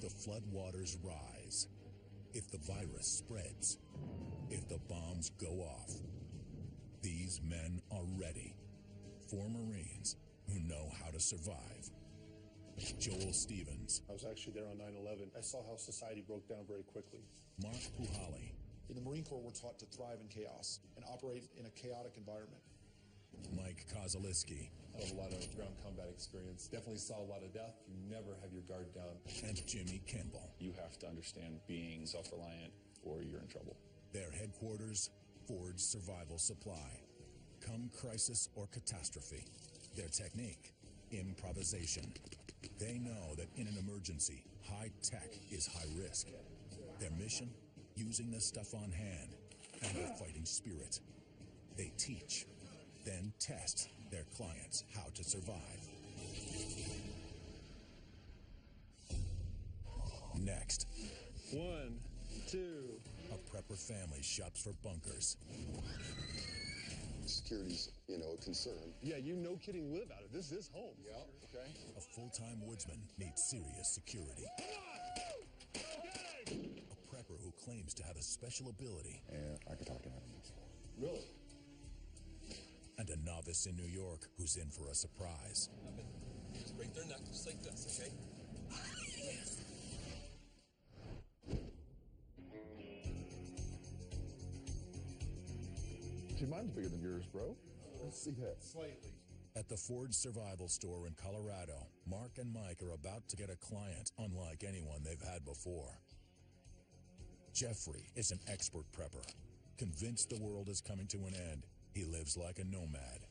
the floodwaters rise, if the virus spreads, if the bombs go off, these men are ready. 4 Marines who know how to survive. Joel Stevens. I was actually there on 9/11. I saw how society broke down very quickly. Mark Puhali. In the Marine Corps, we're taught to thrive in chaos and operate in a chaotic environment. Mike Kozaliski. I have a lot of ground combat experience. Definitely saw a lot of death. You never have your guard down. And Jimmy Kimball. You have to understand being self-reliant or you're in trouble. Their headquarters, Forge Survival Supply. Come crisis or catastrophe, their technique, improvisation. They know that in an emergency, high tech is high risk. Their mission, using the stuff on hand and a fighting spirit. They teach, then test their clients how to survive. Next. 1, 2. A prepper family shops for bunkers. Security's, a concern. Yeah, you no kidding live out of this. This is home. Yeah, okay. A full-time woodsman needs serious security. A prepper who claims to have a special ability. And I could talk to animals. Really? And a novice in New York who's in for a surprise. Just break their neck just like this, okay? Gee, mine's bigger than yours, bro. Let's see that. Slightly. At the Forge Survival Store in Colorado, Mark and Mike are about to get a client unlike anyone they've had before. Jeffrey is an expert prepper. Convinced the world is coming to an end, he lives like a nomad.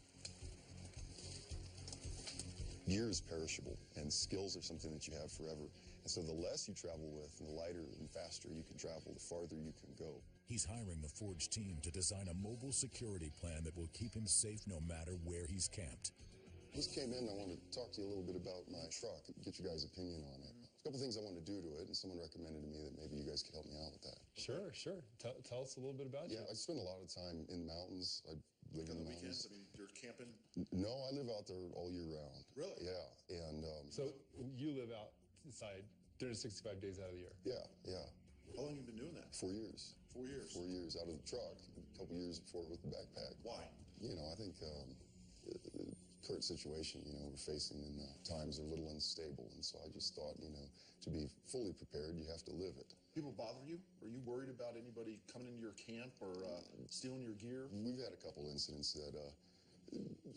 Gear is perishable, and skills are something that you have forever. And so the less you travel with, and the lighter and faster you can travel, the farther you can go. He's hiring the Forge team to design a mobile security plan that will keep him safe no matter where he's camped. Just came in, I wanted to talk to you a little bit about my truck and get your guys' opinion on it. A couple things I wanted to do to it, and someone recommended to me that maybe you guys could help me out with that. Sure. Tell us a little bit about you. Yeah, I spend a lot of time in the mountains. I live in the mountains. Weekends, I mean, you're camping? No, I live out there all year round. Really? Yeah, and... So you live outside 365 days out of the year? Yeah. How long have you been doing that? 4 years. 4 years? 4 years out of the truck, a couple years before with the backpack. Why? I think the current situation, we're facing in times are a little unstable. And so I just thought, to be fully prepared, you have to live it. People bother you? Are you worried about anybody coming into your camp or stealing your gear? We've had a couple incidents that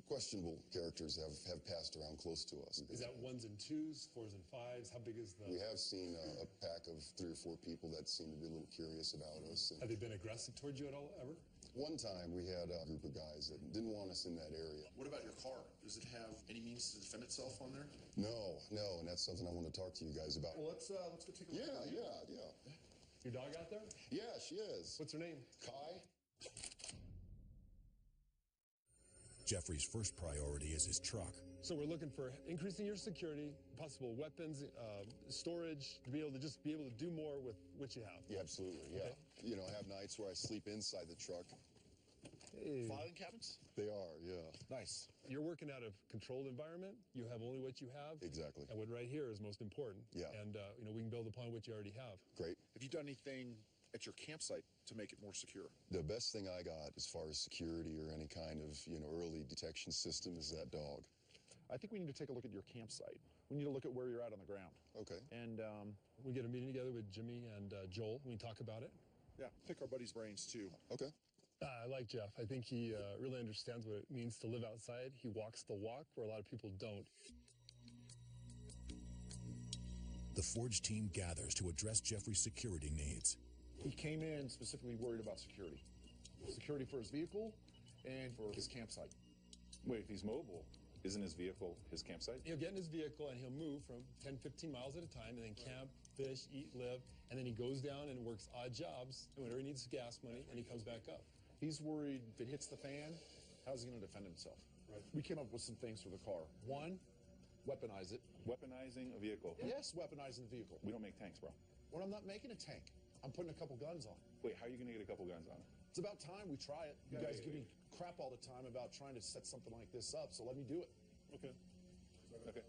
questionable characters have passed around close to us. Is that 1s and 2s, 4s and 5s? How big is the... We have seen a pack of 3 or 4 people that seem to be a little curious about us. Have they been aggressive towards you at all, ever? One time we had a group of guys that didn't want us in that area. What about your car? Does it have any means to defend itself on there? No, and that's something I want to talk to you guys about. Well, let's go take a look. Yeah. Your dog out there? Yeah, she is. What's her name? Kai. Jeffrey's first priority is his truck. So we're looking for increasing your security, possible weapons, storage, to be able to do more with what you have. Yeah, absolutely, yeah. Okay. I have nights where I sleep inside the truck. Hey. Filing cabins? They are, yeah. Nice. You're working out of a controlled environment. You have only what you have. Exactly. And what right here is most important. Yeah. And, we can build upon what you already have. Great. Have you done anything at your campsite to make it more secure? The best thing I got as far as security or any kind of, early detection system is that dog. I think we need to take a look at your campsite. We need to look at where you're at on the ground. Okay. And we get a meeting together with Jimmy and Joel. We talk about it. Yeah, pick our buddies' brains, too. Okay. I like Jeff. I think he really understands what it means to live outside. He walks the walk where a lot of people don't. The Forge team gathers to address Jeffrey's security needs. he came in specifically worried about security. Security for his vehicle and for his campsite. Wait, if he's mobile, isn't his vehicle his campsite? He'll get in his vehicle and he'll move from 10, 15 miles at a time and then camp, fish, eat, live, and then he goes down and works odd jobs whenever he needs gas money, and he comes back up. He's worried if it hits the fan, how's he going to defend himself? Right. We came up with some things for the car. One, weaponize it. Weaponizing a vehicle? Yes, weaponizing the vehicle. We don't make tanks, bro. Well, I'm not making a tank. I'm putting a couple guns on. Wait, how are you going to get a couple guns on it? It's about time we try it. You guys give me crap all the time about trying to set something like this up, so let me do it. Okay. Okay.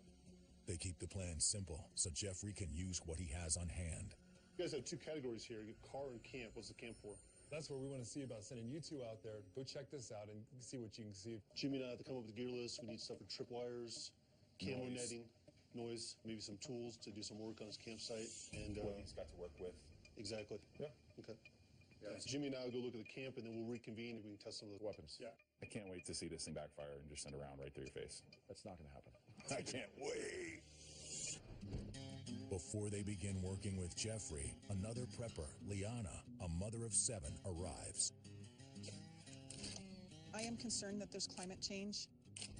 They keep the plan simple so Jeffrey can use what he has on hand. You guys have two categories here, car and camp. What's the camp for? That's what we want to see about sending you two out there. Go check this out and see what you can see. Jimmy and I have to come up with a gear list. We need stuff for tripwires, camo Noise. netting, noise, maybe some tools to do some work on his campsite. And What he's got to work with. exactly. Yeah. Okay. So Jimmy and I will go look at the camp, and then we'll reconvene and we can test some of the Weapons. Yeah. I can't wait to see this thing backfire and just send a round right through your face. That's not going to happen. I can't wait. Before they begin working with Jeffrey, another prepper, Liana, a mother of 7, arrives. I am concerned that there's climate change.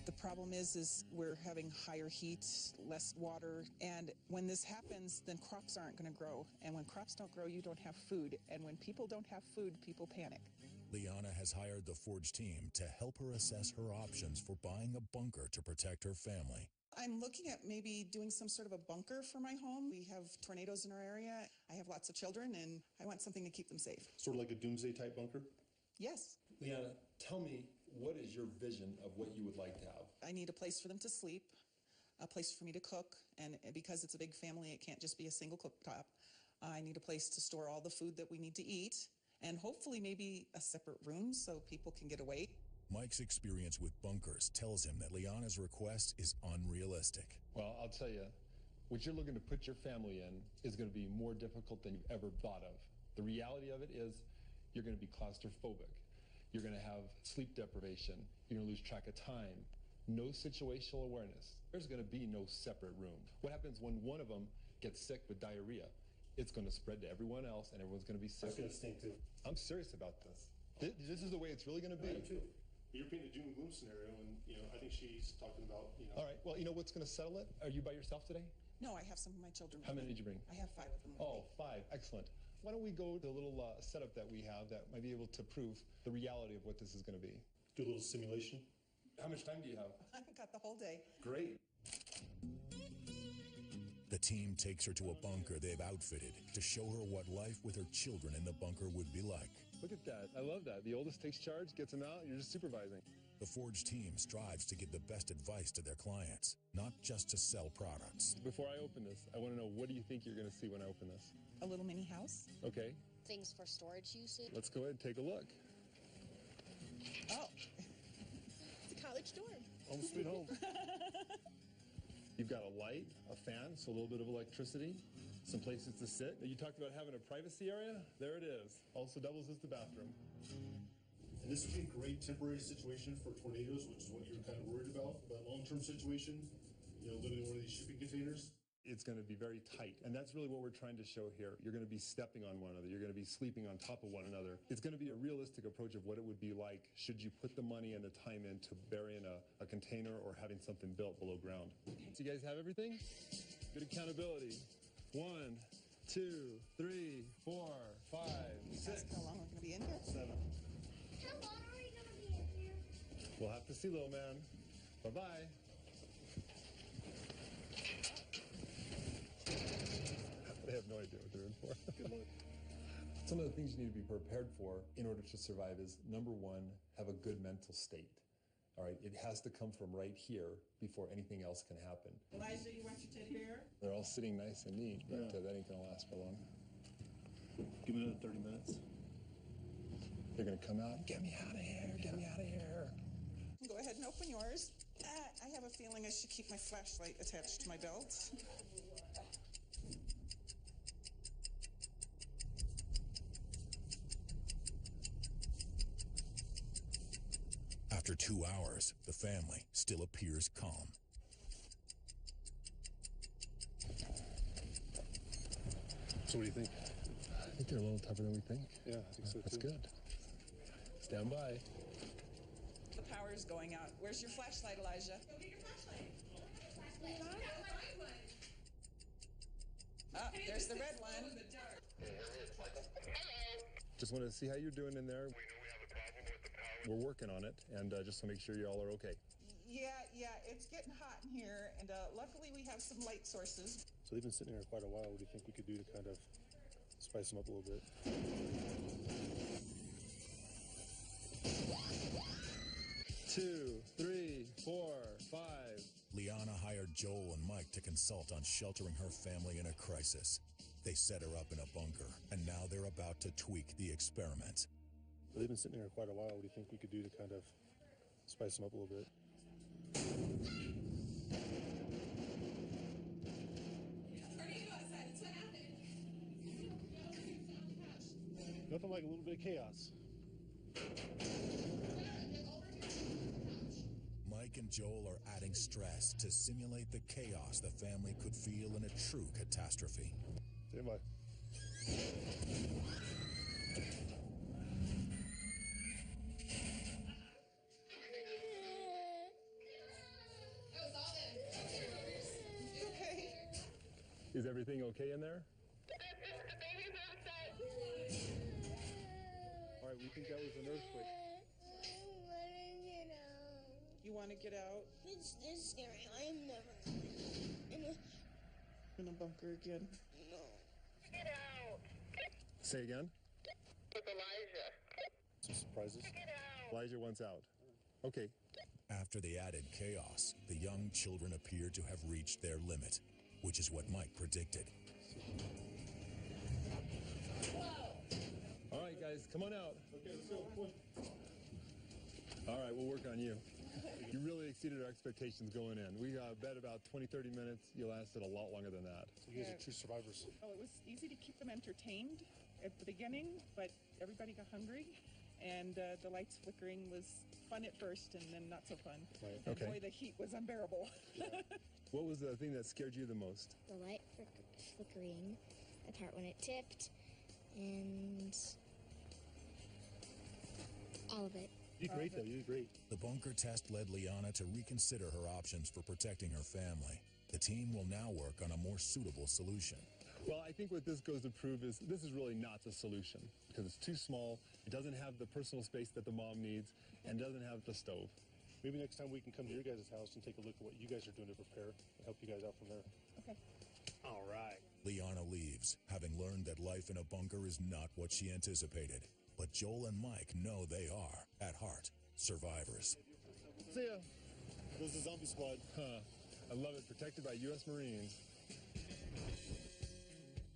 The problem is we're having higher heat, less water, and when this happens, then crops aren't going to grow. And when crops don't grow, you don't have food. And when people don't have food, people panic. Liana has hired the Forge team to help her assess her options for buying a bunker to protect her family. I'm looking at maybe doing some sort of a bunker for my home. We have tornadoes in our area. I have lots of children, and I want something to keep them safe. sort of like a doomsday type bunker. Yes, Liana, tell me, what is your vision of what you would like to have? I need a place for them to sleep, a place for me to cook, and because it's a big family, it can't just be a single cooktop. I need a place to store all the food that we need to eat, and hopefully maybe a separate room so people can get away. Mike's experience with bunkers tells him that Liana's request is unrealistic. Well, I'll tell you, what you're looking to put your family in is going to be more difficult than you've ever thought of. The reality of it is you're going to be claustrophobic. You're going to have sleep deprivation. You're going to lose track of time. No situational awareness. There's going to be no separate room. What happens when one of them gets sick with diarrhea? It's going to spread to everyone else, and everyone's going to be sick. That's going to stink too. I'm serious about this. This is the way it's really going to be. too. You're painting a doom and gloom scenario, and I think she's talking about All right. Well, you know what's going to settle it? Are you by yourself today? No, I have some of my children with How many me. did you bring? I have 5 of them with Oh, me. 5. Excellent. Why don't we go to a little setup that we have that might be able to prove the reality of what this is going to be? do a little simulation. How much time do you have? I've got the whole day. Great. The team takes her to a bunker they've outfitted to show her what life with her children in the bunker would be like. Look at that. I love that. The oldest takes charge, gets them out, you're just supervising. The Forge team strives to give the best advice to their clients, not just to sell products. Before I open this, I want to know, what do you think you're going to see when I open this? A little mini house. Okay, Things for storage usage. let's go ahead and take a look. Oh, It's a college dorm. Home sweet home. You've got a light, a fan, so a little bit of electricity, some places to sit. You talked about having a privacy area. There it is. Also doubles as the bathroom. And this would be a great temporary situation for tornadoes, which is what you're kind of worried about. But long-term situation, living in one of these shipping containers. It's going to be very tight, and that's really what we're trying to show here. You're going to be stepping on one another. You're going to be sleeping on top of one another. It's going to be a realistic approach of what it would be like should you put the money and the time in to bury in a container or having something built below ground. So you guys have everything? Good accountability. 1, 2, 3, 4, 5, 6. ask how long we're going to be in here. 7. How long are we going to be in here? We'll have to see, little man. Bye-bye. They have no idea what they're in for. Good luck. Some of the things you need to be prepared for in order to survive is, number 1, have a good mental state. All right, it has to come from right here before anything else can happen. Elijah, you want your teddy bear? They're all sitting nice and neat, but that ain't gonna last for long. Give me another 30 minutes. They're gonna come out, get me out of here, get me out of here. Go ahead and open yours. I have a feeling I should keep my flashlight attached to my belt. After 2 hours, the family still appears calm. So what do you think? I think they're a little tougher than we think. Yeah, I think so too. That's good. Stand by. The power's going out. Where's your flashlight, Elijah? Go get your flashlight. Ah, there's the red one. Just wanted to see how you're doing in there. We're working on it, and just to make sure you all are okay. Yeah, it's getting hot in here, and luckily we have some light sources. So they've been sitting here quite a while. What do you think we could do to kind of spice them up a little bit? 2, 3, 4, 5. Liana hired hired Joel and Mike to consult on sheltering her family in a crisis. They set her up in a bunker, and now they're about to tweak the experiment. They've been sitting there quite a while. What do you think we could do to kind of spice them up a little bit? Nothing like a little bit of chaos. Mike and Joel are adding stress to simulate the chaos the family could feel in a true catastrophe. Stand by. Okay. Is everything okay in there? All right, we think that was an earthquake. You want to get out? It's scary. I'm never In a bunker again. No. Get out. Say again? With Elijah. Some surprises. Get out. Elijah wants out. Okay. After the added chaos, the young children appear to have reached their limit, which is what Mike predicted. All right, guys, come on out. Okay, let's go. All right, we'll work on you. You really exceeded our expectations going in. We bet about 20, 30 minutes. You lasted a lot longer than that. So you guys are true survivors. Oh, it was easy to keep them entertained at the beginning, but everybody got hungry, and the lights flickering was fun at first, and then not so fun. Right. And Okay. boy, the heat was unbearable. What was the thing that scared you the most? The light flickering, the part when it tipped, and all of it. You did great, though. You did great. The bunker test led Liana to reconsider her options for protecting her family. The team will now work on a more suitable solution. Well, I think what this goes to prove is this is really not the solution because it's too small. It doesn't have the personal space that the mom needs and doesn't have the stove. Maybe next time we can come to your guys' house and take a look at what you guys are doing to prepare and help you guys out from there. Okay. All right. Liana leaves, having learned that life in a bunker is not what she anticipated. But Joel and Mike know they are, at heart, survivors. See ya. This is Zombie Squad. Huh. I love it. Protected by U.S. Marines.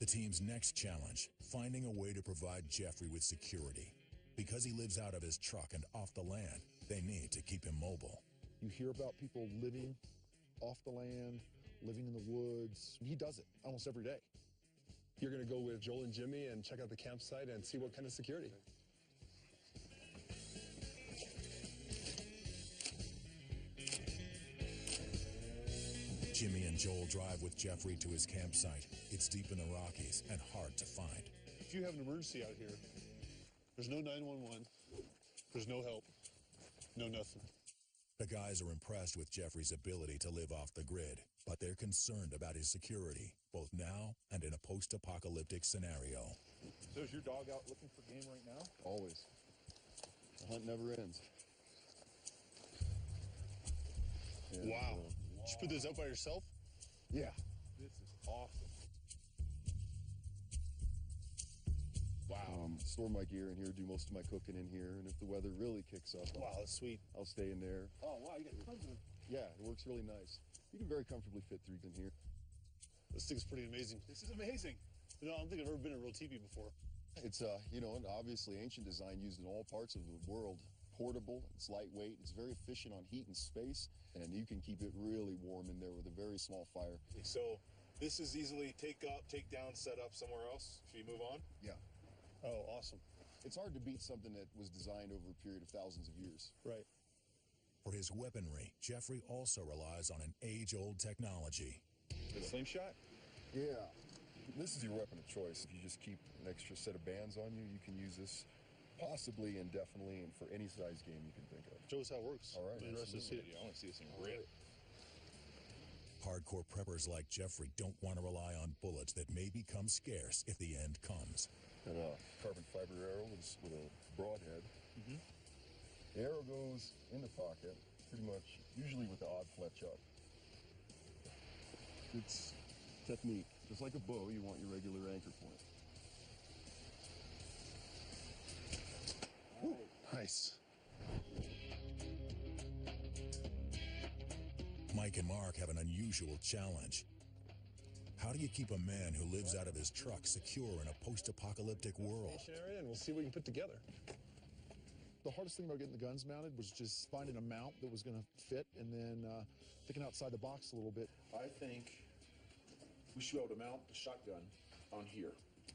The team's next challenge, finding a way to provide Jeffrey with security. Because he lives out of his truck and off the land, they need to keep him mobile. You hear about people living off the land, living in the woods. He does it almost every day. You're going to go with Joel and Jimmy and check out the campsite and see what kind of security. Jimmy and Joel drive with Jeffrey to his campsite. It's deep in the Rockies and hard to find. If you have an emergency out here, there's no 911, there's no help, no nothing. The guys are impressed with Jeffrey's ability to live off the grid, but they're concerned about his security, both now and in a post-apocalyptic scenario. So is your dog out looking for game right now? Always. The hunt never ends. And, Wow. Did you put this up by yourself? Yeah. This is awesome. Wow. Store my gear in here, do most of my cooking in here, and if the weather really kicks up, Wow, that's sweet. I'll stay in there. Oh, wow, you got tons of... Yeah, it works really nice. You can very comfortably fit 3 in here. This thing's pretty amazing. This is amazing. You know, I don't think I've ever been in a real TV before. It's, you know, obviously ancient design used in all parts of the world. Portable, it's lightweight, it's very efficient on heat and space, and you can keep it really warm in there with a very small fire. So this is easily take up, take down, set up somewhere else. Should you move on? Yeah. Oh, awesome. It's hard to beat something that was designed over a period of thousands of years. Right. For his weaponry, Jeffrey also relies on an age-old technology. The slingshot? Yeah. This is your weapon of choice. If you just keep an extra set of bands on you, you can use this possibly indefinitely and for any size game you can think of. Show us how it works. All right. I'm interested to see it. I want to see this thing rip. Hardcore preppers like Jeffrey don't want to rely on bullets that may become scarce if the end comes. And a carbon fiber arrow with a broadhead. The arrow goes in the pocket, pretty much, usually with the odd fletch up. It's technique. Just like a bow, you want your regular anchor point. Nice. Mike and Mark have an unusual challenge. How do you keep a man who lives out of his truck secure in a post-apocalyptic world? And we'll see what we can put together. The hardest thing about getting the guns mounted was just finding a mount that was going to fit, and then thinking outside the box a little bit. I think we should be able to mount the shotgun on here.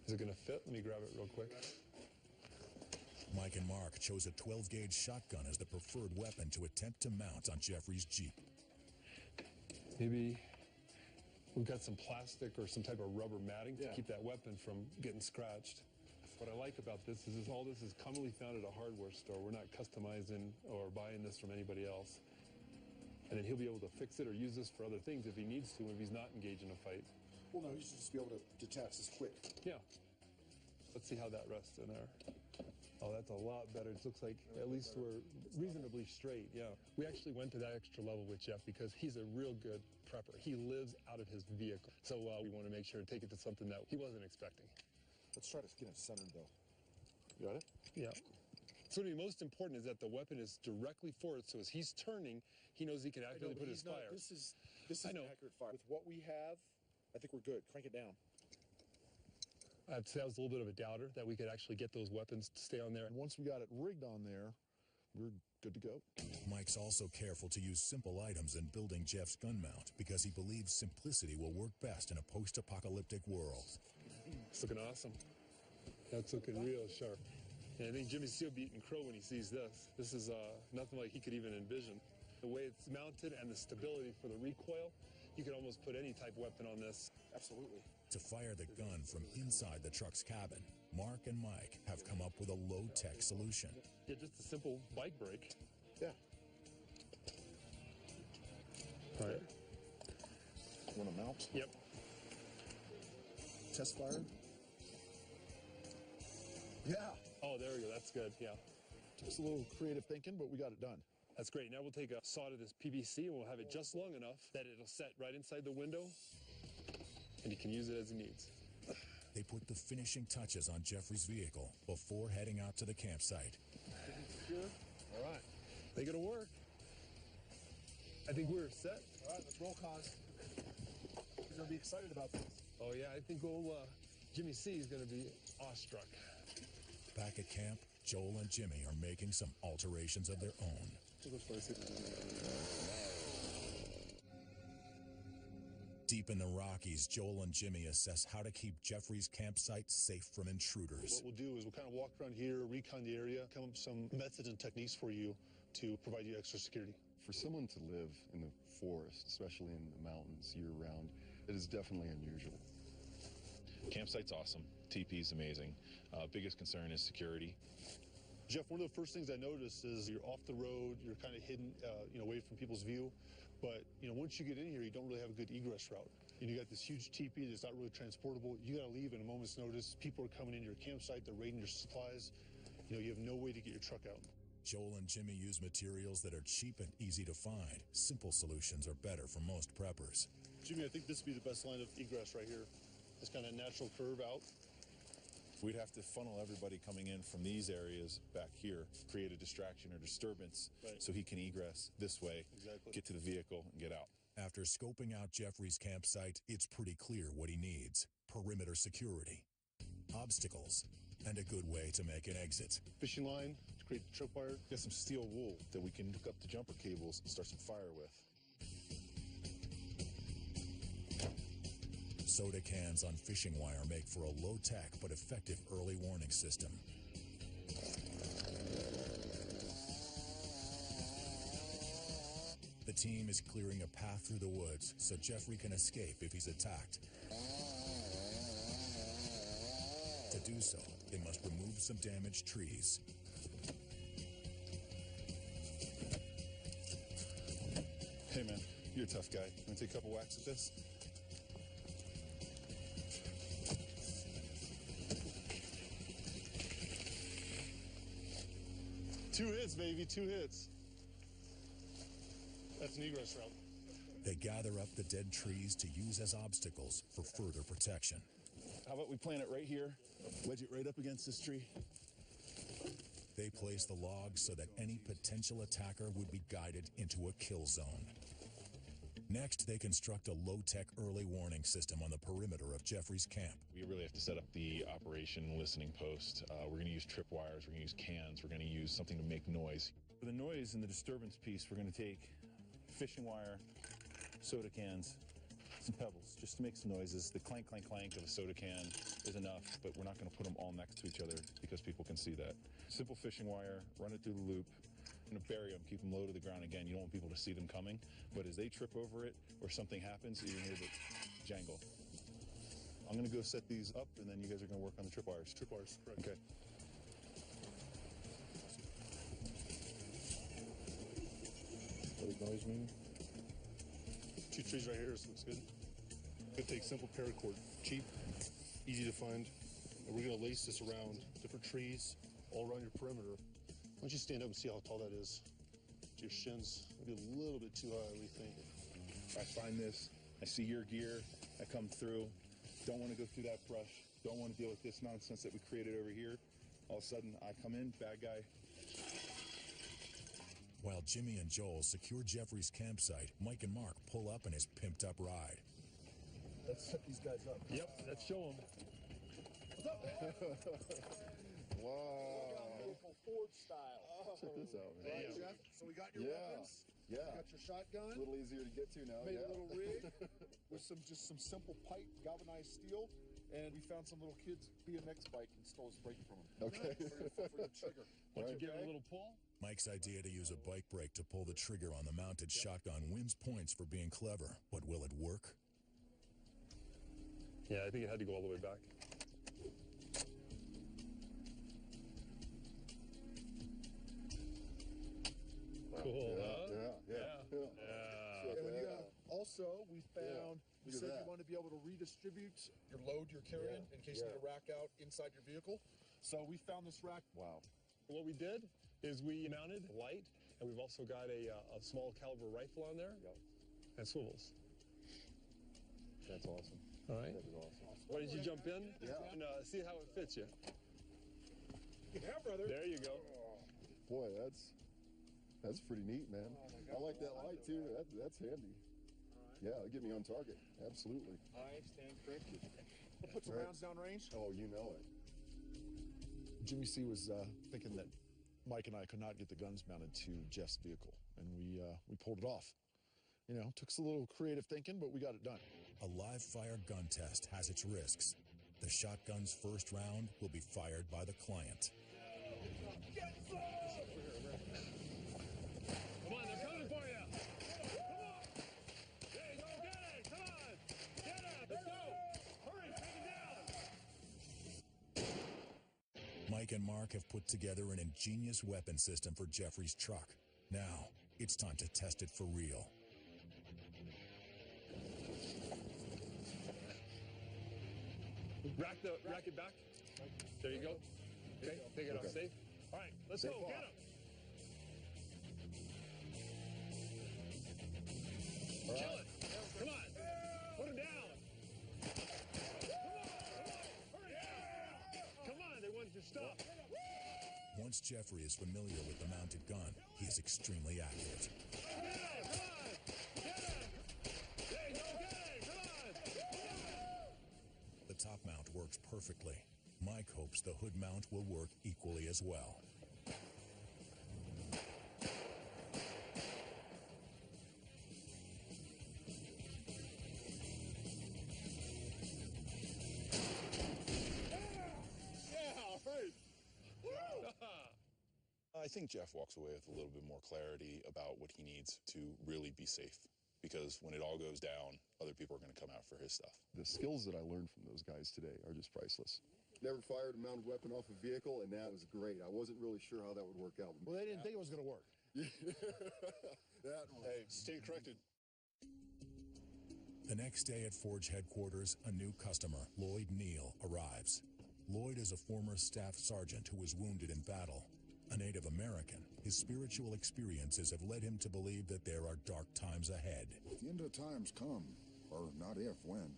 Is it going to fit? Let me grab it real quick. Mike and Mark chose a 12-gauge shotgun as the preferred weapon to attempt to mount on Jeffrey's Jeep. Maybe we've got some plastic or some type of rubber matting to keep that weapon from getting scratched. What I like about this is all this is commonly found at a hardware store. We're not customizing or buying this from anybody else. And then he'll be able to fix it or use this for other things if he needs to, if he's not engaged in a fight. Well, no, you should just be able to detach this quick. Yeah. Let's see how that rests in there. Oh, that's a lot better. It looks like at least we're reasonably straight, yeah. We actually went to that extra level with Jeff because he's a real good prepper. He lives out of his vehicle. So we want to make sure to take it to something that he wasn't expecting. Let's try to get it centered, though. You got it? Yeah. So what's most important is that the weapon is directly forward, so as he's turning, he knows he can accurately put his fire. This is an accurate fire. With what we have, I think we're good. Crank it down. I'd say I was a little bit of a doubter that we could actually get those weapons to stay on there. And once we got it rigged on there, we're good to go. Mike's also careful to use simple items in building Jeff's gun mount because he believes simplicity will work best in a post-apocalyptic world. It's looking awesome. That's looking real sharp. And I think Jimmy C will be eating crow when he sees this. This is nothing like he could even envision. The way it's mounted and the stability for the recoil, you could almost put any type of weapon on this. Absolutely. To fire the gun from inside the truck's cabin, Mark and Mike have come up with a low-tech solution. Yeah, just a simple bike brake. Yeah. All right. Want to mount? Yep. Test fire? Yeah. Oh, there we go. That's good. Yeah. Just a little creative thinking, but we got it done. That's great. Now we'll take a saw to this PVC and we'll have it just long enough that it'll set right inside the window and he can use it as he needs. They put the finishing touches on Jeffrey's vehicle before heading out to the campsite. All right. I think it'll work. I think we're set. All right, let's roll, Cos. You're going to be excited about this. Oh, yeah. I think old Jimmy C is going to be awestruck. Back at camp, Joel and Jimmy are making some alterations of their own. Deep in the Rockies, Joel and Jimmy assess how to keep Jeffrey's campsite safe from intruders. What we'll do is we'll kind of walk around here, recon the area, come up with some methods and techniques for you to provide you extra security. For someone to live in the forest, especially in the mountains year-round, it is definitely unusual. Campsite's awesome. TP's amazing. Biggest concern is security. Jeff, one of the first things I noticed is you're off the road, you're kind of hidden, away from people's view. But, once you get in here, you don't really have a good egress route. And you got this huge teepee that's not really transportable. You got to leave in a moment's notice. People are coming into your campsite, they're raiding your supplies. You have no way to get your truck out. Joel and Jimmy use materials that are cheap and easy to find. Simple solutions are better for most preppers. Jimmy, I think this would be the best line of egress right here. This kind of natural curve out. We'd have to funnel everybody coming in from these areas back here, create a distraction or disturbance so he can egress this way, get to the vehicle, and get out. After scoping out Jeffrey's campsite, it's pretty clear what he needs. Perimeter security, obstacles, and a good way to make an exit. Fishing line to create the tripwire. Got some steel wool that we can hook up the jumper cables and start some fire with. Soda cans on fishing wire make for a low-tech but effective early warning system. The team is clearing a path through the woods so Jeffrey can escape if he's attacked. To do so, they must remove some damaged trees. Hey man, you're a tough guy. Want to take a couple whacks at this? Two hits, baby, 2 hits. That's an egress route. They gather up the dead trees to use as obstacles for further protection. How about we plant it right here, wedge it right up against this tree? They place the logs so that any potential attacker would be guided into a kill zone. Next, they construct a low-tech early warning system on the perimeter of Jeffrey's camp. We really have to set up the operation listening post. We're going to use tripwires, we're going to use cans, we're going to use something to make noise. For the noise and the disturbance piece, we're going to take fishing wire, soda cans, some pebbles, just to make some noises. The clank, clank, clank of a soda can is enough, but we're not going to put them all next to each other because people can see that. Simple fishing wire, run it through the loop, and bury them, keep them low to the ground. Again, you don't want people to see them coming, but as they trip over it or something happens, you can hear the jangle. I'm going to go set these up, and then you guys are going to work on the tripwires. Tripwires, correct. Okay. What noise mean? 2 trees right here, so looks good. Gonna take simple paracord, cheap, easy to find. And we're gonna lace this around different trees all around your perimeter. Why don't you stand up and see how tall that is? To your shins, maybe a little bit too high, we think. I find this, I see your gear, I come through, don't want to go through that brush, don't want to deal with this nonsense that we created over here. All of a sudden, I come in, bad guy. While Jimmy and Joel secure Jeffrey's campsite, Mike and Mark pull up in his pimped-up ride. Let's set these guys up. Yep, let's show them. Wow. Ford style. Check this out, man. Right, Jeff? So we got your weapons. Yeah. You got your shotgun. A little easier to get to now. Made a little rig with just some simple pipe, galvanized steel, and we found some little kids BMX bike and stole his brake from them. Okay. For your trigger. Once you give it a little pull. Mike's idea to use a bike brake to pull the trigger on the mounted shotgun wins points for being clever, but will it work? Yeah, I think it had to go all the way back. Cool, huh? Yeah. And also, we found, you Look at said that. you want to be able to redistribute your load you're carrying in case you need to rack out inside your vehicle. So we found this rack. Wow. What we did is we mounted light, and we've also got a small caliber rifle on there, and swivels. That's awesome. All right. That is awesome. Why did you jump in? Yeah. And see how it fits you? Yeah, brother. There you go. Boy, that's pretty neat, man. I like that light too. That's handy. Yeah, it'll get me on target. Absolutely. I stand corrected. We'll put some rounds downrange. Oh, you know it. Jimmy C was thinking that Mike and I could not get the guns mounted to Jeff's vehicle, and we pulled it off. You know, took us a little creative thinking, but we got it done. A live fire gun test has its risks. The shotgun's first round will be fired by the client. Come on, they're coming for you. Come on. There you go, get it. Come on. Get it. Let's go. Hurry, take it down. Mike and Mark have put together an ingenious weapon system for Jeffrey's truck. Now, it's time to test it for real. Rack it back. There you go. Okay, take it off safe. All right, let's go. Get him. Kill it. Come on. Put him down. Come on, they want your stuff. Once Jeffrey is familiar with the mounted gun, he is extremely accurate. The top mount works perfectly. Mike hopes the hood mount will work equally as well. I think Jeff walks away with a little bit more clarity about what he needs to really be safe. Because when it all goes down, other people are going to come out for his stuff. The skills that I learned from those guys today are just priceless. Never fired a mounted weapon off a vehicle, and that was great. I wasn't really sure how that would work out. Well, they didn't think it was going to work. Hey, stay corrected. The next day at Forge headquarters, a new customer, Lloyd Neal, arrives. Lloyd is a former staff sergeant who was wounded in battle. A Native American, his spiritual experiences have led him to believe that there are dark times ahead. The end of times come, or not if, when.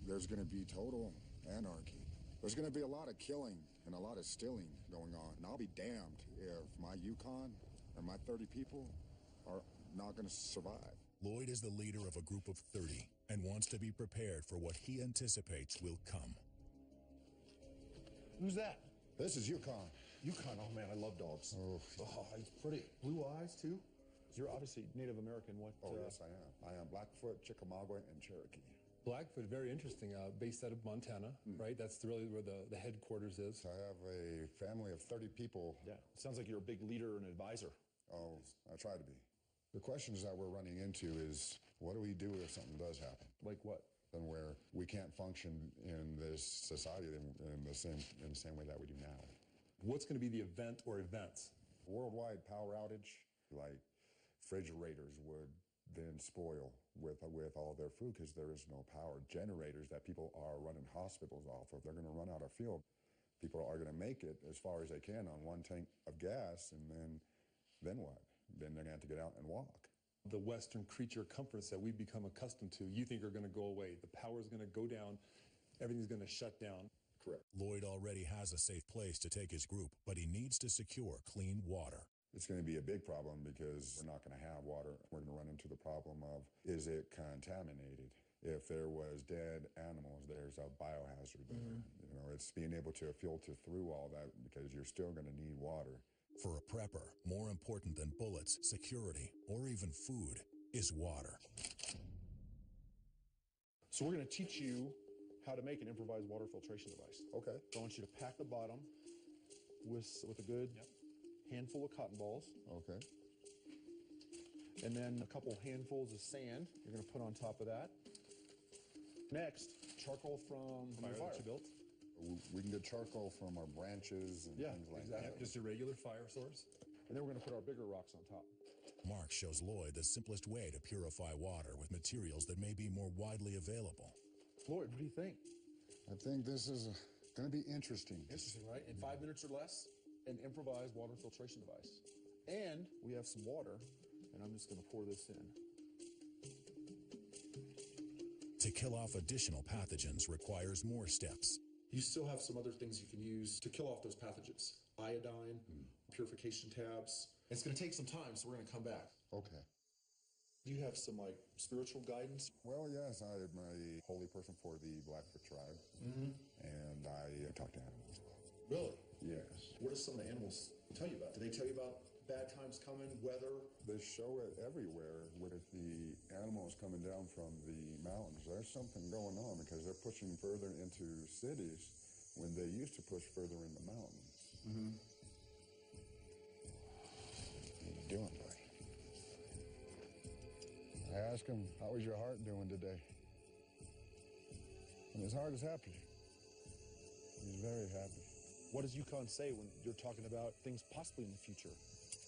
There's going to be total anarchy. There's going to be a lot of killing and a lot of stealing going on. And I'll be damned if my Yukon or my 30 people are not going to survive. Lloyd is the leader of a group of 30 and wants to be prepared for what he anticipates will come. Who's that? This is Yukon. Yukon. Oh man, I love dogs. Oh, he's pretty. Blue eyes too. You're obviously Native American. What? oh yes, I am. I am Blackfoot, Chickamauga, and Cherokee. Blackfoot, very interesting, based out of Montana, right? That's really where the headquarters is. I have a family of 30 people. Yeah, sounds like you're a big leader and advisor. Oh, I try to be. The questions that we're running into is, what do we do if something does happen? Like what? And where we can't function in this society in the same way that we do now. What's going to be the event or events? Worldwide power outage, like refrigerators would then spoil with all their food because there is no power. Generators that people are running hospitals off of, they're going to run out of fuel. People are going to make it as far as they can on one tank of gas, and then what? Then they're going to have to get out and walk. The Western creature comforts that we've become accustomed to, you think are going to go away. The power is going to go down. Everything's going to shut down. Correct. Lloyd already has a safe place to take his group, but he needs to secure clean water. It's going to be a big problem because we're not going to have water. We're going to run into the problem of, is it contaminated? If there was dead animals, there's a biohazard there. You know, it's being able to filter through all that because you're still going to need water. For a prepper, more important than bullets, security, or even food is water. So we're going to teach you how to make an improvised water filtration device. Okay. I want you to pack the bottom with a good handful of cotton balls. Okay. And then a couple handfuls of sand you're going to put on top of that. Next, charcoal from your fire. That you built? We can get charcoal from our branches and things like that. Just a regular fire source. And then we're going to put our bigger rocks on top. Mark shows Lloyd the simplest way to purify water with materials that may be more widely available. Lloyd, what do you think? I think this is going to be interesting. Interesting, right? In 5 minutes or less, an improvised water filtration device. And we have some water, and I'm just going to pour this in. To kill off additional pathogens requires more steps. You still have some other things you can use to kill off those pathogens. Iodine, purification tabs. It's going to take some time, so we're going to come back. Okay. Do you have some, spiritual guidance? Well, yes, I'm a holy person for the Blackfoot tribe, and I talk to animals. Really? Yes. What do some of the animals tell you about? Do they tell you about bad times coming, weather? They show it everywhere with the animals coming down from the mountains. There's something going on because they're pushing further into cities when they used to push further in the mountains. How you doing, buddy? I asked him, how is your heart doing today? And his heart is happy. He's very happy. What does Yukon say when you're talking about things possibly in the future?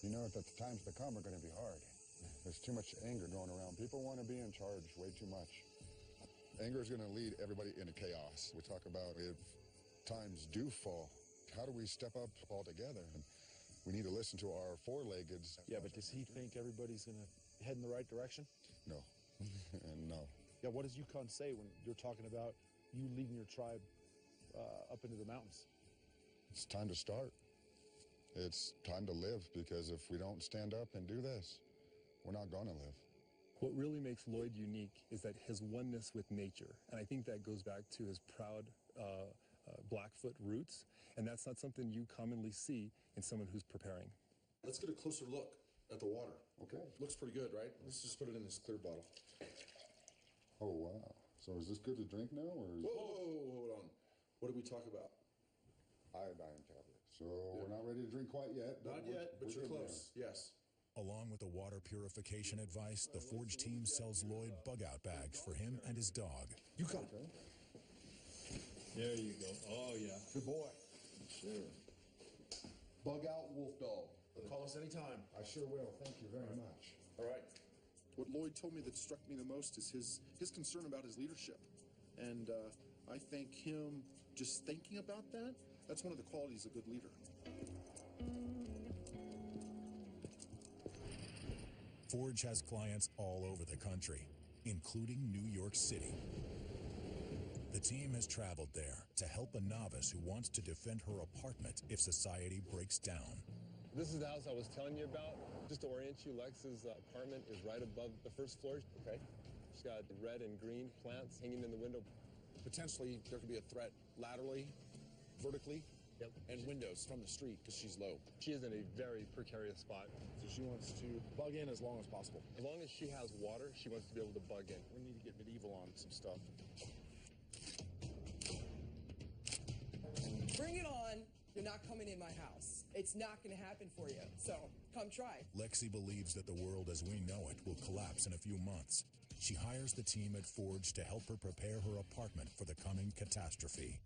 You know that the times to come are going to be hard. There's too much anger going around. People want to be in charge way too much. Anger is going to lead everybody into chaos. We talk about if times do fall, how do we step up all together? And we need to listen to our four-leggeds. Yeah, but does he think everybody's going to head in the right direction? No. And no. Yeah, what does Yukon say when you're talking about you leading your tribe up into the mountains? It's time to start. It's time to live, because if we don't stand up and do this, we're not going to live. What really makes Lloyd unique is that his oneness with nature. And I think that goes back to his proud Blackfoot roots. And that's not something you commonly see in someone who's preparing. Let's get a closer look at the water. Okay. Looks pretty good, right? Let's just put it in this clear bottle. Oh, wow. So is this good to drink now? Or is... Whoa, hold on. What did we talk about? Iodine tablets. So we're not ready to drink quite yet. Not yet, but you're close. Yes. Along with the water purification advice, the Forge team sells Lloyd bug-out bags for him and his dog. Yukon. Okay. There you go. Oh, yeah. Good boy. Sure. Bug out wolf dog. Call us anytime. I sure will. Thank you very much. All right. What Lloyd told me that struck me the most is his concern about his leadership. And I think him just thinking about that, that's one of the qualities of a good leader. Forge has clients all over the country, including New York City. The team has traveled there to help a novice who wants to defend her apartment if society breaks down. This is the house I was telling you about. Just to orient you, Lex's apartment is right above the first floor. Okay. She's got red and green plants hanging in the window. Potentially, there could be a threat laterally, vertically, Yep. and windows from the street because she's low. She is in a very precarious spot. So she wants to bug in as long as possible. As long as she has water, she wants to be able to bug in. We need to get medieval on some stuff. Bring it on. You're not coming in my house. It's not going to happen for you. So come try. Lexi believes that the world as we know it will collapse in a few months. She hires the team at Forge to help her prepare her apartment for the coming catastrophe.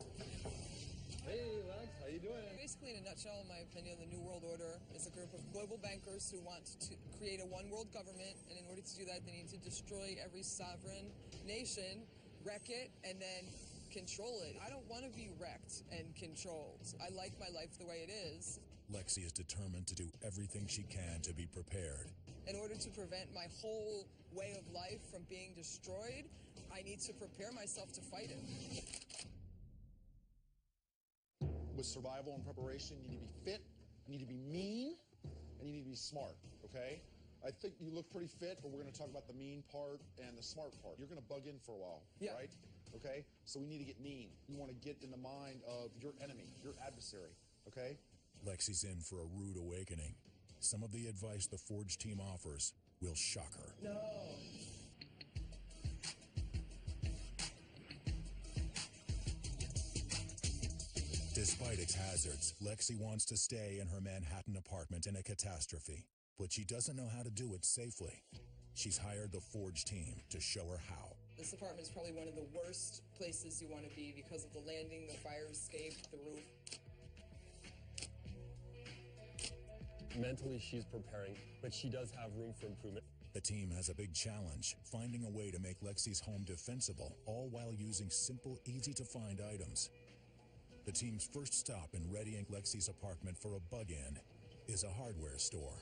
Hey, Lex, how you doing? Basically, in a nutshell, in my opinion, the New World Order is a group of global bankers who want to create a one-world government, and in order to do that, they need to destroy every sovereign nation, wreck it, and then control it. I don't want to be wrecked and controlled. I like my life the way it is. Lexi is determined to do everything she can to be prepared. In order to prevent my whole way of life from being destroyed, I need to prepare myself to fight it. With survival and preparation, you need to be fit, you need to be mean, and you need to be smart, okay? I think you look pretty fit, but we're going to talk about the mean part and the smart part. You're going to bug in for a while, right? Okay? So we need to get mean. You want to get in the mind of your enemy, your adversary, okay? Lexi's in for a rude awakening. Some of the advice the Forge team offers will shock her. No. Despite its hazards, Lexi wants to stay in her Manhattan apartment in a catastrophe, but she doesn't know how to do it safely. She's hired the Forge team to show her how. This apartment is probably one of the worst places you want to be because of the landing, the fire escape, the roof. Mentally, she's preparing, but she does have room for improvement. The team has a big challenge, finding a way to make Lexi's home defensible, all while using simple, easy-to-find items. The team's first stop in readying Lexi's apartment for a bug-in is a hardware store.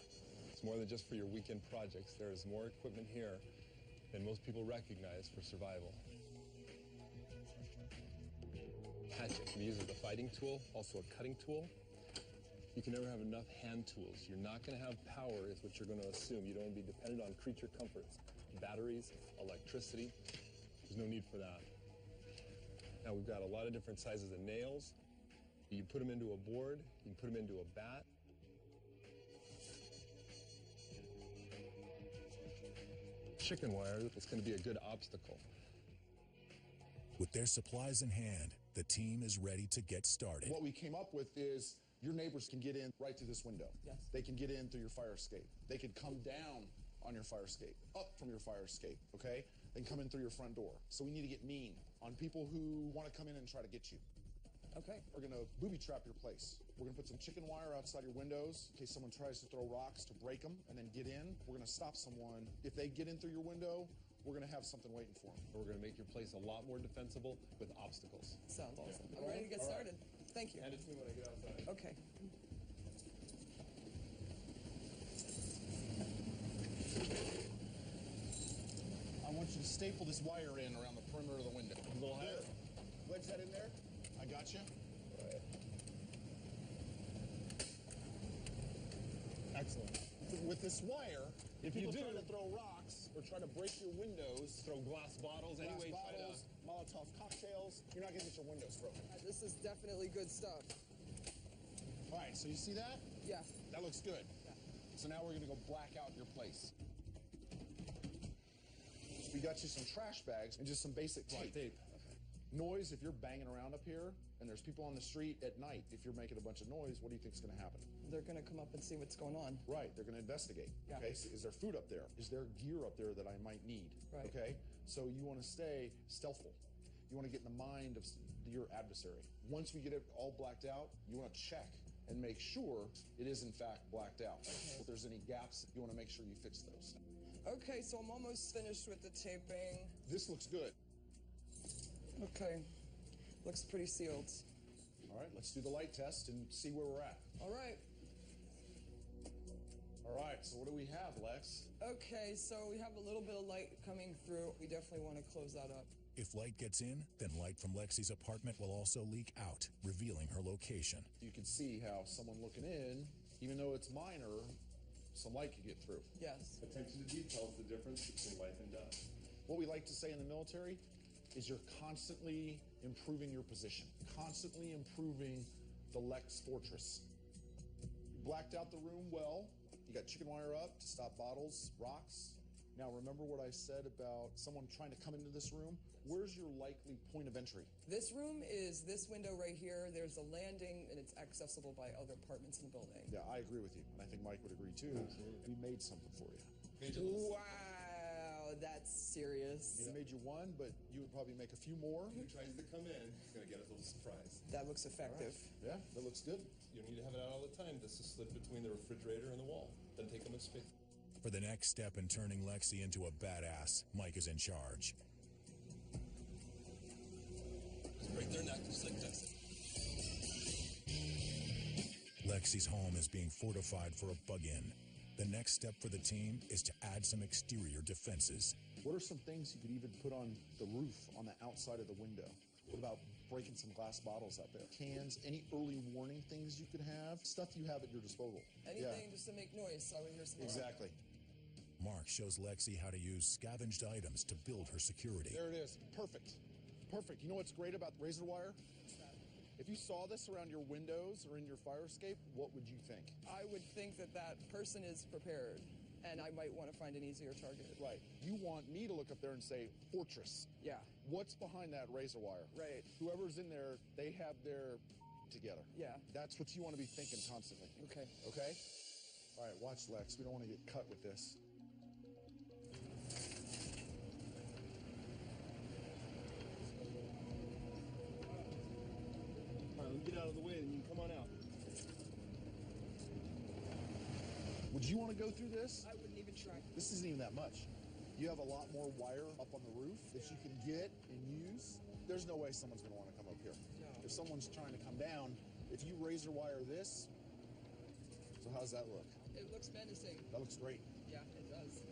It's more than just for your weekend projects. There is more equipment here than most people recognize for survival. Hatchet can be used as a fighting tool, also a cutting tool. You can never have enough hand tools. You're not going to have power is what you're going to assume. You don't want to be dependent on creature comforts, batteries, electricity. There's no need for that. Now we've got a lot of different sizes of nails. You can put them into a board, you can put them into a bat. Chicken wire is going to be a good obstacle. With their supplies in hand, the team is ready to get started. What we came up with is your neighbors can get in right through this window. Yes. They can get in through your fire escape. They can come down on your fire escape, up from your fire escape, okay? They can come in through your front door. So we need to get mean on people who want to come in and try to get you. Okay. We're going to booby trap your place. We're going to put some chicken wire outside your windows in case someone tries to throw rocks to break them and then get in. We're going to stop someone. If they get in through your window, we're going to have something waiting for them. We're going to make your place a lot more defensible with obstacles. Sounds awesome. I'm ready to get started. Thank you. Hand it to me when I get outside. Okay. I want you to staple this wire in around the perimeter of the window. A little higher. Wedge that in there. I got you. Right. Excellent. With this wire, if people you do, try to throw rocks or try to break your windows, throw glass bottles, anyway, bottles, Molotov cocktails, you're not going to get your windows broken. This is definitely good stuff. All right, so you see that? Yeah. That looks good. Yeah. So now we're going to go black out your place. We got you some trash bags and just some basic tape. Okay. Noise, if you're banging around up here and there's people on the street at night, if you're making a bunch of noise, what do you think is going to happen? They're going to come up and see what's going on. Right, they're going to investigate. Yeah. Okay, so is there food up there? Is there gear up there that I might need? Right. Okay, so you want to stay stealthful. You want to get in the mind of your adversary. Once we get it all blacked out, you want to check and make sure it is in fact blacked out. Okay. If there's any gaps, you want to make sure you fix those. Okay, so I'm almost finished with the taping. This looks good. Okay, looks pretty sealed. All right, let's do the light test and see where we're at. All right. All right, so what do we have, Lex? Okay, so we have a little bit of light coming through. We definitely want to close that up. If light gets in, then light from Lexi's apartment will also leak out, revealing her location. You can see how someone looking in, even though it's minor, some light could get through. Yes. Attention to detail is the difference between life and death. What we like to say in the military is you're constantly improving your position, constantly improving the Lex Fortress. You blacked out the room well. You got chicken wire up to stop bottles, rocks. Now remember what I said about someone trying to come into this room? Where's your likely point of entry? This room is this window right here. There's a landing, and it's accessible by other apartments in the building. Yeah, I agree with you. And I think Mike would agree too. We made something for you. Wow, that's serious. We made you one, but you would probably make a few more. Who tries to come in is going to get a little surprise. That looks effective. Right. Yeah, that looks good. You don't need to have it out all the time. This is slip between the refrigerator and the wall. Then take them as space. For the next step in turning Lexi into a badass, Mike is in charge. Break their neck, just like this. Lexi's home is being fortified for a bug-in. The next step for the team is to add some exterior defenses. What are some things you could even put on the roof on the outside of the window? What about breaking some glass bottles out there? Cans, any early warning things you could have? Stuff you have at your disposal. Anything just to make noise so I would hear some Exactly. Mark shows Lexi how to use scavenged items to build her security. There it is. Perfect. Perfect. You know what's great about razor wire? If you saw this around your windows or in your fire escape, what would you think? I would think that that person is prepared, and I might want to find an easier target. Right. You want me to look up there and say, fortress. Yeah. What's behind that razor wire? Right. Whoever's in there, they have their together. Yeah. That's what you want to be thinking constantly. Okay. Okay? All right, watch, Lex. We don't want to get cut with this. Get out of the way, then you can come on out. Would you want to go through this? I wouldn't even try. This isn't even that much. You have a lot more wire up on the roof that you can get and use. There's no way someone's going to want to come up here. No. If someone's trying to come down, if you razor wire this, so how's that look? It looks menacing. That looks great. Yeah, it does.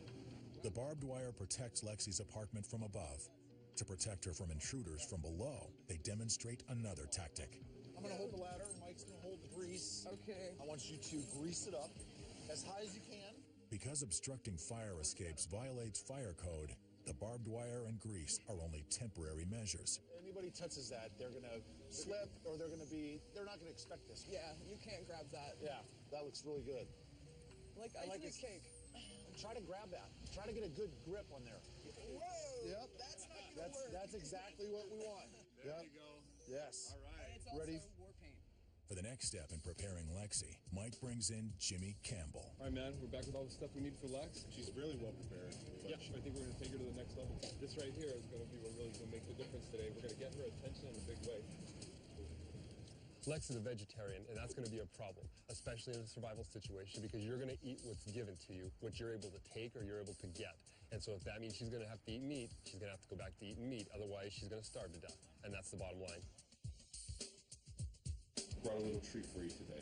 The barbed wire protects Lexi's apartment from above. To protect her from intruders from below, they demonstrate another tactic. I'm going to hold the ladder. Mike's going to hold the grease. Okay. I want you to grease it up as high as you can. Because obstructing fire escapes violates fire code, the barbed wire and grease are only temporary measures. Anybody touches that, they're going to slip or they're not going to expect this. Yeah, you can't grab that. Yeah, that looks really good. I like a cake. Try to grab that. Try to get a good grip on there. Whoa! Yep. That's not going to work. That's exactly what we want. There you go. Yes. All right. And it's also Ready? war paint. For the next step in preparing Lexi, Mike brings in Jimmy Campbell. All right, man, we're back with all the stuff we need for Lex. She's really well prepared. Yeah, I think we're going to take her to the next level. This right here is going to be what really is going to make the difference today. We're going to get her attention in a big way. Lex is a vegetarian, and that's going to be a problem, especially in a survival situation, because you're going to eat what's given to you, what you're able to take or you're able to get. And so if that means she's going to have to eat meat, she's going to have to go back to eating meat. Otherwise, she's going to starve to death. And that's the bottom line. Brought a little treat for you today.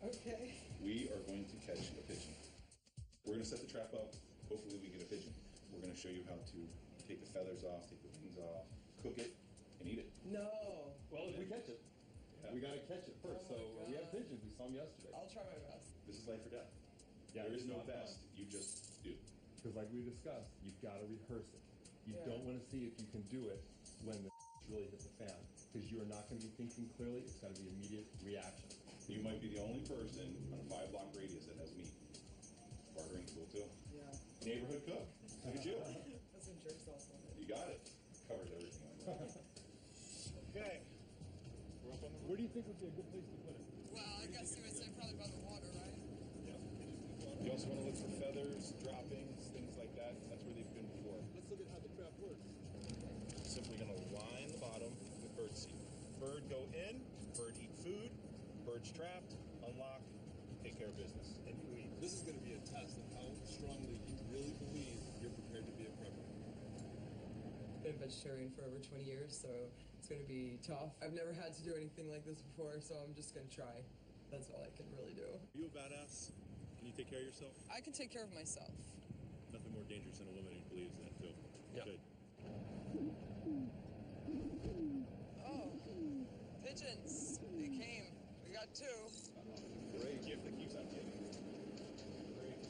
Okay. We are going to catch a pigeon. We're going to set the trap up. Hopefully we get a pigeon. We're going to show you how to take the feathers off, take the wings off, cook it, and eat it. No. Well, if we catch it. We got to catch it first. Oh So we have pigeons. We saw them yesterday. I'll try my best. This is life or death. Yeah, There is it's no not best. You just do. Because like we discussed, you've got to rehearse it. You Yeah. don't want to see if you can do it when the really hit the fan. Because you are not going to be thinking clearly. It's got to be immediate reaction. You might be the only person on a 5-block radius that has meat. Bartering cool too. Yeah. Neighborhood cook. Look at you. That's what jerks also. You got it. Covers everything. Okay. We're up on the Where do you think would be a good place to put it? Well, I guess you would say probably by the water, right? You also want to look for feathers, droppings, things like that. That's where they've been before. Let's look at how the trap works. Simply going to line the bottom with bird seed. Bird go in, bird eat food, bird's trapped, unlock, take care of business. And you eat. This is going to be a test of how strongly you really believe you're prepared to be a prepper. Been vegetarian for over 20 years, so it's going to be tough. I've never had to do anything like this before, so I'm just going to try. That's all I can really do. Are you a badass? Can you take care of yourself? I can take care of myself. Nothing more dangerous than a woman who believes that, too. Yeah. Good. Oh, pigeons. They came. We got 2. Great gift that keeps on giving. Great.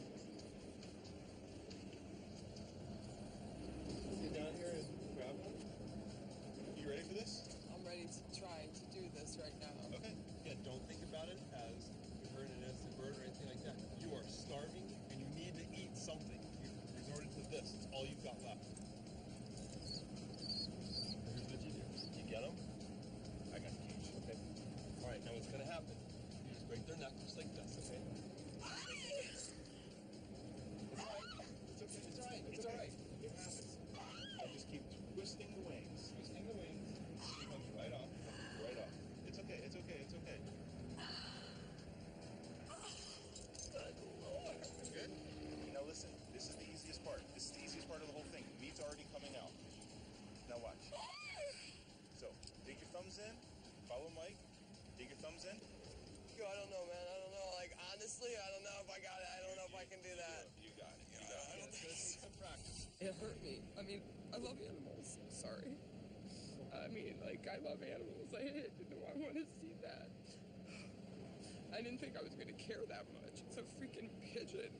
just like dust, okay? It's all right. It's all right. It happens. And just keep twisting the wings. Twisting the wings. It comes right off. Right off. It's okay. It's okay. It's okay. Good Lord. Good? Now listen. This is the easiest part. This is the easiest part of the whole thing. Meat's already coming out. Now watch. So, dig your thumbs in. Follow Mike. Dig your thumbs in. Yo, I don't know, man. I don't know. Like, honestly, I don't know if I got it. I don't know if I can do that. You got it. You got it. It's going to take some practice. It hurt me. I mean, I love animals. Sorry. I mean, like, I love animals. I didn't know I wanted to see that. I didn't think I was going to care that much. It's a freaking pigeon.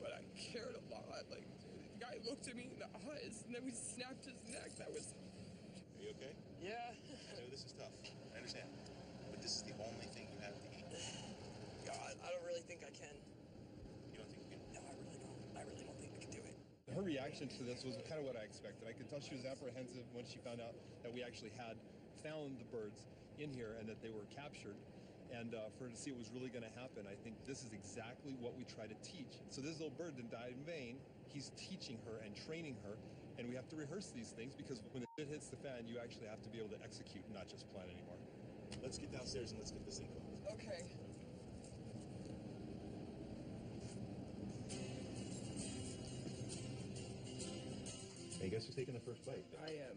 But I cared a lot. Like, the guy looked at me in the eyes, and then we snapped his neck. That was... Are you okay? Yeah. I know this is tough. I understand. But this is the only thing you have to eat. God, I don't really think I can. You don't think you can? No, I really don't. I really don't think I can do it. Her reaction to this was kind of what I expected. I could tell she was apprehensive when she found out that we actually had found the birds in here and that they were captured. And for her to see it was really going to happen, I think this is exactly what we try to teach. So this little bird didn't die in vain. He's teaching her and training her. And we have to rehearse these things because when the shit hits the fan, you actually have to be able to execute, not just plan anymore. Let's get downstairs and let's get this thing going. Okay. Hey, guess who's taking the first bite? I am.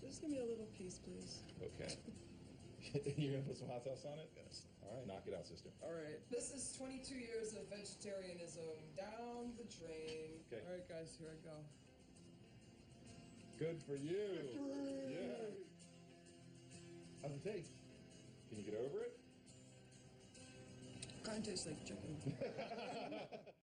Just give me a little piece, please. Okay. You're going to put some hot sauce on it? Yes. All right. Knock it out, sister. All right. This is 22 years of vegetarianism down the drain. Okay. All right, guys, here I go. Good for you. Yeah. How's it taste? Can you get over it? Kind of tastes like chicken.